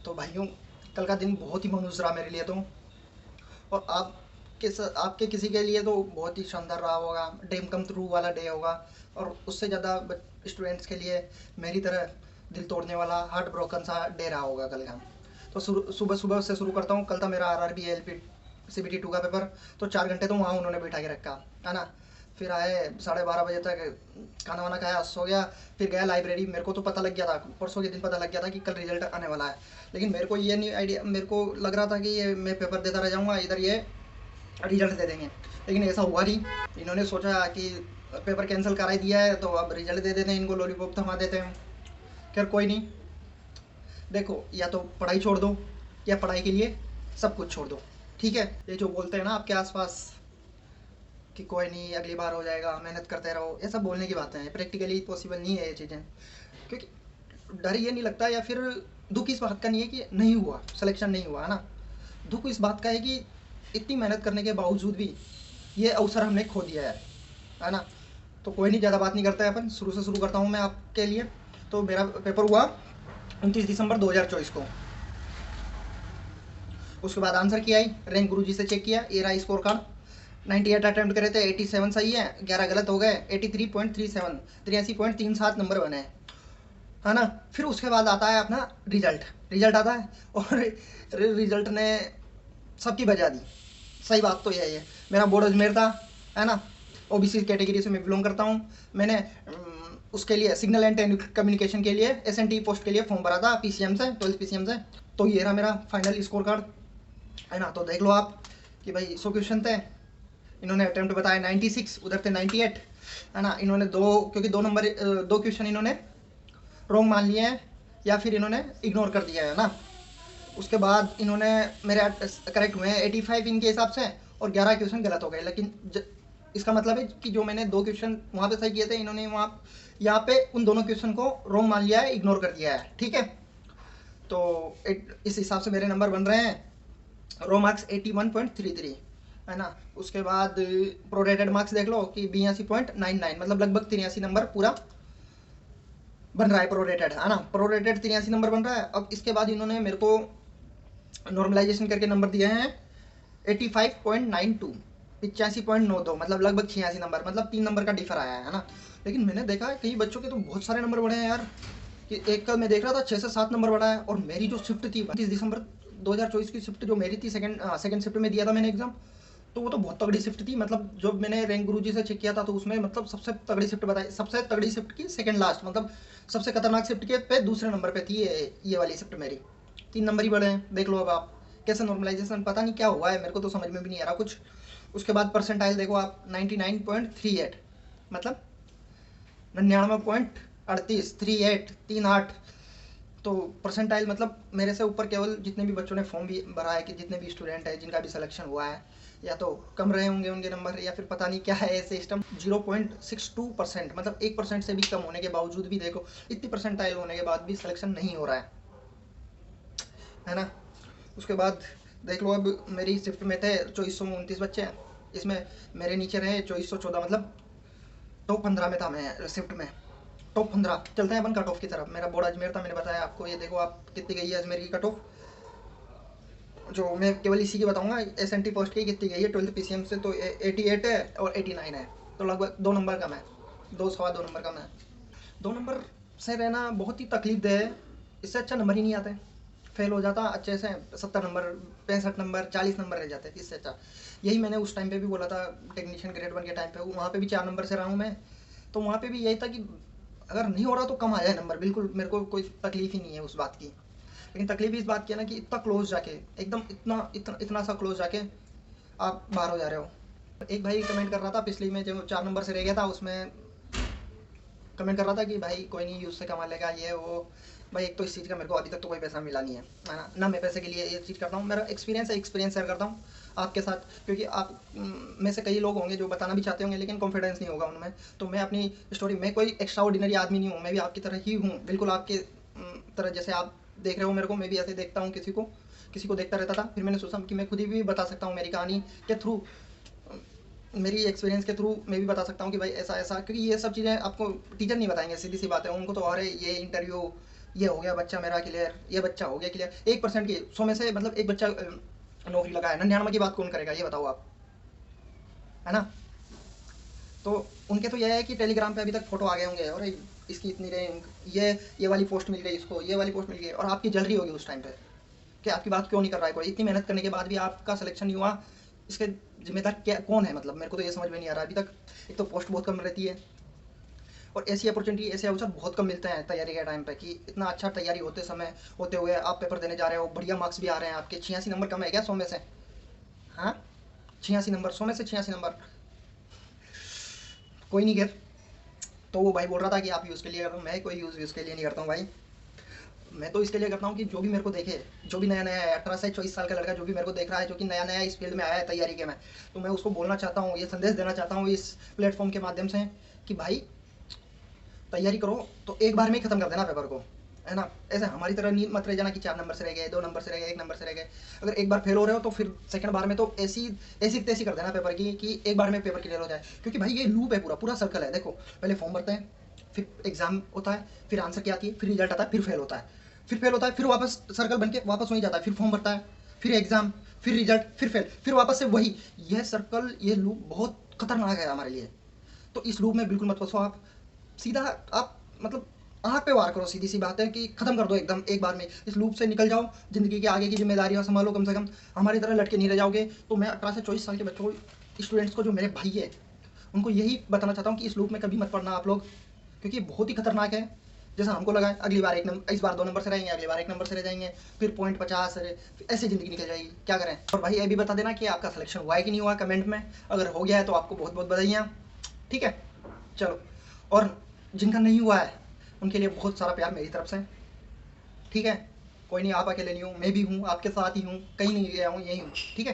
तो भाइयों, कल का दिन बहुत ही मनुष्य रहा मेरे लिए तो। और आपके किसी के लिए तो बहुत ही शानदार रहा होगा, ड्रीम कम ट्रू वाला डे होगा। और उससे ज़्यादा स्टूडेंट्स के लिए मेरी तरह दिल तोड़ने वाला हार्ट ब्रोकन सा डे रहा होगा कल का। तो सुबह सुबह से शुरू करता हूँ। कल था मेरा RRB LP CBT 2 का पेपर। तो 4 घंटे तो वहाँ उन्होंने बैठा के रखा है ना। फिर आए 12:30 बजे तक, खाना वाना खाया, सो गया। फिर गया लाइब्रेरी। मेरे को तो पता लग गया था, परसों के दिन पता लग गया था कि कल रिजल्ट आने वाला है। लेकिन मेरे को ये नहीं आइडिया, मेरे को लग रहा था कि ये मैं पेपर देता रह जाऊँगा, इधर ये रिजल्ट दे देंगे। लेकिन ऐसा हुआ नहीं। इन्होंने सोचा कि पेपर कैंसिल करा ही दिया है तो अब रिजल्ट दे देते हैं, इनको लॉलीपॉप थमा देते हैं। खैर कोई नहीं। देखो, या तो पढ़ाई छोड़ दो या पढ़ाई के लिए सब कुछ छोड़ दो। ठीक है, ये जो बोलते हैं ना आपके आसपास कि कोई नहीं, अगली बार हो जाएगा, मेहनत करते रहो, ये सब बोलने की बातें हैं। प्रैक्टिकली पॉसिबल नहीं है ये चीज़ें। क्योंकि डर ये नहीं लगता, या फिर दुख इस बात का नहीं है कि नहीं हुआ, सिलेक्शन नहीं हुआ, है ना। दुख इस बात का है कि इतनी मेहनत करने के बावजूद भी ये अवसर हमने खो दिया है ना। तो कोई नहीं, ज़्यादा बात नहीं करते हैं अपन, शुरू से शुरू करता हूँ मैं आपके लिए। तो मेरा पेपर हुआ 29 दिसंबर 2024 को। उसके बाद आंसर किया आई, रैंक गुरुजी से चेक किया, ये रहा स्कोर कार्ड। 98 अटैम्प्ट करे थे, 87 सही है, 11 गलत हो गए, 83.37, 83.37 नंबर बने, है ना। फिर उसके बाद आता है अपना रिजल्ट। रिजल्ट आता है और रिजल्ट ने सबकी बजा दी। सही बात तो यही है। मेरा बोर्ड अजमेर था, है ना। OBC कैटेगरी से मैं बिलोंग करता हूँ। मैंने उसके लिए सिग्नल एंड कम्युनिकेशन के लिए SNT पोस्ट के लिए फॉर्म भरा था PCM से, 12 PCM से। तो ये रहा मेरा फाइनल स्कोर कार्ड, है ना। तो देख लो आप कि भाई 100 क्वेश्चन थे, इन्होंने अटेम्प्ट बताया 96, उधर थे 98, है ना। इन्होंने क्योंकि 2 क्वेश्चन इन्होंने रॉन्ग मान लिए हैं या फिर इन्होंने इग्नोर कर दिया है ना। उसके बाद इन्होंने मेरे करेक्ट हुए हैं 85 इनके हिसाब से, और 11 क्वेश्चन गलत हो गए। लेकिन इसका मतलब है कि जो मैंने 2 क्वेश्चन वहाँ पे सही किए थे, इन्होंने वहाँ यहाँ पे उन दोनों क्वेश्चन को रॉन्ग मान लिया है, इग्नोर कर दिया है। ठीक है, तो इस हिसाब से मेरे नंबर बन रहे हैं। रो मार्क्स 81.33, है ना। उसके बाद प्रोरेटेड मार्क्स देख लो कि 82.99, मतलब लगभग 83 नंबर पूरा बन रहा है प्रोरेटेड, है ना। प्रोरेटेड 83 नंबर बन रहा है। अब इसके बाद इन्होंने मेरे को नॉर्मलाइजेशन करके नंबर दिए हैं 85.92, 85.92, मतलब लगभग 86 नंबर, मतलब 3 नंबर का डिफर आया है ना। लेकिन मैंने देखा है कई बच्चों के तो बहुत सारे नंबर बढ़े हैं यार। कि एक का मैं देख रहा था 6 से 7 नंबर बढ़ा है। और मेरी जो शिफ्ट थी 29 दिसंबर 2024 की शिफ्ट जो मेरी थी, सेकंड शिफ्ट में दिया था मैंने एग्जाम। तो वो तो बहुत तगड़ी शिफ्ट थी। मतलब जो मैंने रैंक गुरुजी से चेक किया था तो उसमें मतलब सबसे तगड़ी शिफ्ट बताई, सबसे तगड़ी शिफ्ट की सेकंड लास्ट, मतलब सबसे खतरनाक शिफ्ट के पे दूसरे नंबर पे थी ये वाली शिफ्ट मेरी। 3 नंबर ही बढ़े हैं, देख लो अब आप। कैसे नॉर्मलाइजेशन, पता नहीं क्या हुआ है, मेरे को तो समझ में भी नहीं आ रहा कुछ। उसके बाद परसेंटाइल देखो आप 99.38, मतलब 99.38, 38। तो परसेंटाइल मतलब मेरे से ऊपर केवल जितने भी बच्चों ने फॉर्म भी भरा है, कि जितने भी स्टूडेंट है जिनका भी सिलेक्शन हुआ है, या तो कम रहे होंगे उनके नंबर, या फिर पता नहीं क्या है ये सिस्टम। 0.62%, मतलब 1% से भी कम होने के बावजूद भी देखो, इतनी परसेंटाइल होने के बाद भी सिलेक्शन नहीं हो रहा है ना। उसके बाद देख लो, अब मेरी शिफ्ट में थे 2429 बच्चे हैं, इसमें मेरे नीचे रहे 2414, मतलब टॉप 15 में था मैं शिफ्ट में, टॉप 15। चलते हैं अपन कट ऑफ की तरफ। मेरा बोर्ड अजमेर था, मैंने बताया आपको। ये देखो आप कितनी गई है अजमेर की कट ऑफ, जो मैं केवल इसी की बताऊंगा। SNT पोस्ट की कितनी गई है 12 PCM से, तो 88 है और 89 है, तो लगभग 2 नंबर कम है, 2 सवा 2 नंबर कम है। 2 नंबर से रहना बहुत ही तकलीफ दे है। इससे अच्छा नंबर ही नहीं आते। फेल हो जाता अच्छे से 70 नंबर, 65 नंबर, 40 नंबर रह जाते, इससे अच्छा। यही मैंने उस टाइम पे भी बोला था, टेक्नीशियन ग्रेड 1 के टाइम पे। वहाँ पे भी 4 नंबर से रहा हूँ मैं। तो वहाँ पे भी यही था कि अगर नहीं हो रहा तो कम आ जाए नंबर, बिल्कुल मेरे को कोई तकलीफ ही नहीं है उस बात की। लेकिन तकलीफ इस बात की है ना कि इतना क्लोज जाके, एकदम इतना इतना इतना सा क्लोज जाके आप बाहर हो जा रहे हो। एक भाई कमेंट कर रहा था पिछली में, जो 4 नंबर से रह गया था, उसमें कमेंट कर रहा था कि भाई कोई नहीं, यूज़ से कमा लेगा ये वो। भाई एक तो इस चीज़ का मेरे को अभी तक तो कोई पैसा मिला नहीं है ना। ना मैं पैसे के लिए ये चीज़ करता हूँ, मेरा एक्सपीरियंस है, एक्सपीरियंस शेयर करता हूँ आपके साथ। क्योंकि आप में से कई लोग होंगे जो बताना भी चाहते होंगे, लेकिन कॉन्फिडेंस नहीं होगा उनमें। तो मैं अपनी स्टोरी, मैं कोई एक्स्ट्रा ऑर्डिनरी आदमी नहीं हूँ, मैं भी आपकी तरह ही हूँ, बिल्कुल आपके तरह। जैसे आप देख रहे हो मेरे को, मैं भी ऐसे देखता हूँ किसी को देखता रहता था। फिर मैंने सोचा कि मैं खुद ही भी बता सकता हूँ मेरी कहानी के थ्रू, मेरी एक्सपीरियंस के थ्रू मैं भी बता सकता हूँ कि भाई ऐसा ऐसा। क्योंकि ये सब चीज़ें आपको टीचर नहीं बताएंगे, सीधी सी बात है। उनको तो और है ये इंटरव्यू, ये हो गया बच्चा मेरा क्लियर, ये बच्चा हो गया क्लियर। 1% की 100 में से मतलब एक बच्चा नौकरी लगा है, 99 की बात कौन करेगा ये बताओ आप, है ना। तो उनके तो यह है कि टेलीग्राम पे अभी तक फोटो आ गए होंगे, और इसकी इतनी रैंक, ये वाली पोस्ट मिल गई इसको, ये वाली पोस्ट मिल गई, और आपकी जल रही होगी उस टाइम पे कि आपकी बात क्यों नहीं कर रहा है कोई, इतनी मेहनत करने के बाद भी आपका सिलेक्शन नहीं हुआ। इसके जिम्मेदार क्या कौन है, मतलब मेरे को तो ये समझ में नहीं आ रहा अभी तक। एक तो पोस्ट बहुत कम रहती है, और ऐसी अपॉर्चुनिटी, ऐसे अवसर बहुत कम मिलते हैं तैयारी के टाइम पे, कि इतना अच्छा तैयारी होते हुए आप पेपर देने जा रहे हो, बढ़िया मार्क्स भी आ रहे हैं आपके। 86 नंबर कम है क्या 100 में से? हाँ, 86 नंबर, 100 में से 86 नंबर, कोई नहीं गिर। तो वो भाई बोल रहा था कि आप यूज़ के लिए करता हूँ, मैं कोई यूज़ के लिए नहीं करता हूँ भाई। मैं तो इसके लिए करता हूँ कि जो भी मेरे को देखे, जो भी नया नया है, 18 से 24 साल का लड़का जो भी मेरे को देख रहा है, जो कि नया नया इस फील्ड में आया है तैयारी के में, तो मैं उसको बोलना चाहता हूँ, ये संदेश देना चाहता हूँ इस प्लेटफॉर्म के माध्यम से कि भाई तैयारी करो तो एक बार में ही खत्म कर देना पेपर को, है ना। ऐसे हमारी तरह नींद मत रह जाना कि 4 नंबर से रह गए, 2 नंबर से रह गए, 1 नंबर से रह गए। अगर एक बार फेल हो रहे हो तो फिर सेकंड बार में तो ऐसी ऐसी तैसी कर देना पेपर की कि एक बार में पेपर क्लियर हो जाए। क्योंकि भाई ये लूप है, पूरा पूरा सर्कल है। देखो, पहले फॉर्म भरते हैं, फिर एग्जाम होता है, फिर आंसर की आती है, फिर रिजल्ट आता है, फिर फेल होता है, फिर फेल होता है, फिर वापस सर्कल बन के वापस वहीं जाता है, फिर फॉर्म भरता है, फिर एग्जाम, फिर रिजल्ट, फिर फेल, फिर वापस से वही। यह सर्कल, ये लूप बहुत खतरनाक है हमारे लिए। तो इस लूप में बिल्कुल मत फंसो आप। सीधा आप मतलब आँख पे वार करो, सीधी सी बात है कि खत्म कर दो एकदम एक बार में, इस लूप से निकल जाओ, जिंदगी के आगे की जिम्मेदारियां संभालो कम से कम, हमारी तरह लटके नहीं रह जाओगे। तो मैं 18 से 24 साल के बच्चों को, स्टूडेंट्स को, जो मेरे भाई है, उनको यही बताना चाहता हूँ कि इस लूप में कभी मत पड़ना आप लोग, क्योंकि बहुत ही खतरनाक है। जैसा हमको लगा है, अगली बार एक नंबर, इस बार 2 नंबर से रहेंगे, अगली बार 1 नंबर से रह जाएंगे, फिर पॉइंट 50, ऐसे ज़िंदगी निकल जाएगी, क्या करें। और भाई ये भी बता देना कि आपका सिलेक्शन हुआ है कि नहीं हुआ कमेंट में। अगर हो गया है तो आपको बहुत बहुत बधाइयाँ, ठीक है। चलो, और जिनका नहीं हुआ है उनके लिए बहुत सारा प्यार मेरी तरफ से, ठीक है। कोई नहीं, आप अकेले नहीं हूँ, मैं भी हूँ, आपके साथ ही हूँ, कहीं नहीं गया हूँ, यही हूँ, ठीक है।